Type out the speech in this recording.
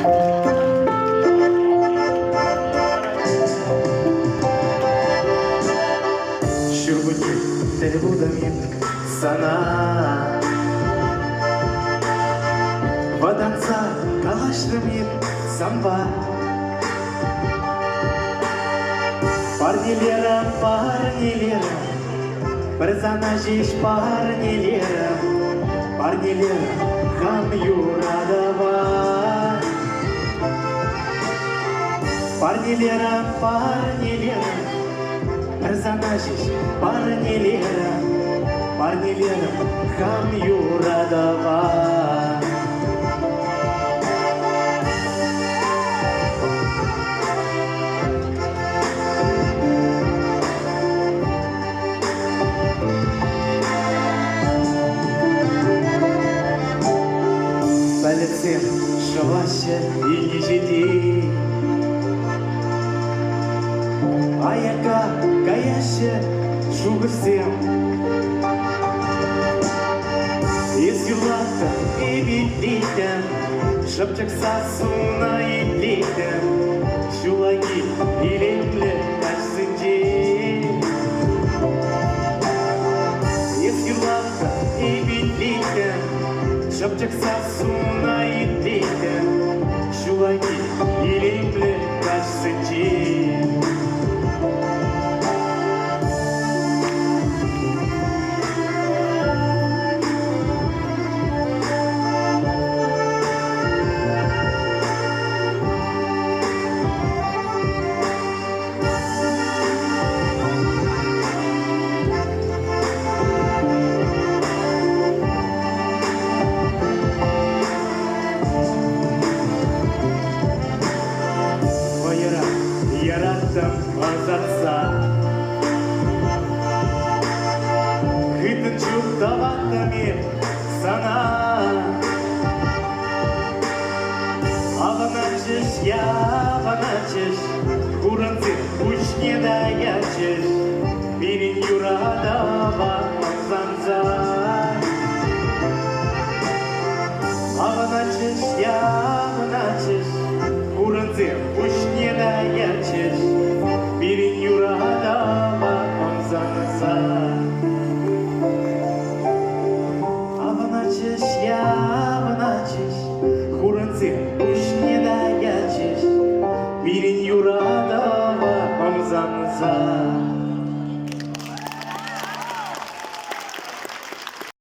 Şu gece buldum sana Vadansa kalaştırmayıp samba Парнилерам, парнилерам Брзанажиш парнилерам Парнилерам хам юрадова Парнилерам, парнилерам Брзанажиш парнилерам Парнилерам хам юрадова Belirsin şavaşı ilgicidi Ayaka kayaşı şugırsın Eskilata и битлитен Шапчак сасуна итлитен Şulayı ilikli kaçsınci Eskilata и битлитен Şapçak sasuna itliyken Şulayı ilikli kaçsınci Yarattım azatsa Hıtın çok davattım sana Avanachış ya avanachış Kuransı uç ne dayaçış Benim yurada bakmazsanza Avanachış ya avanachış Kuransı uç ne dayaçış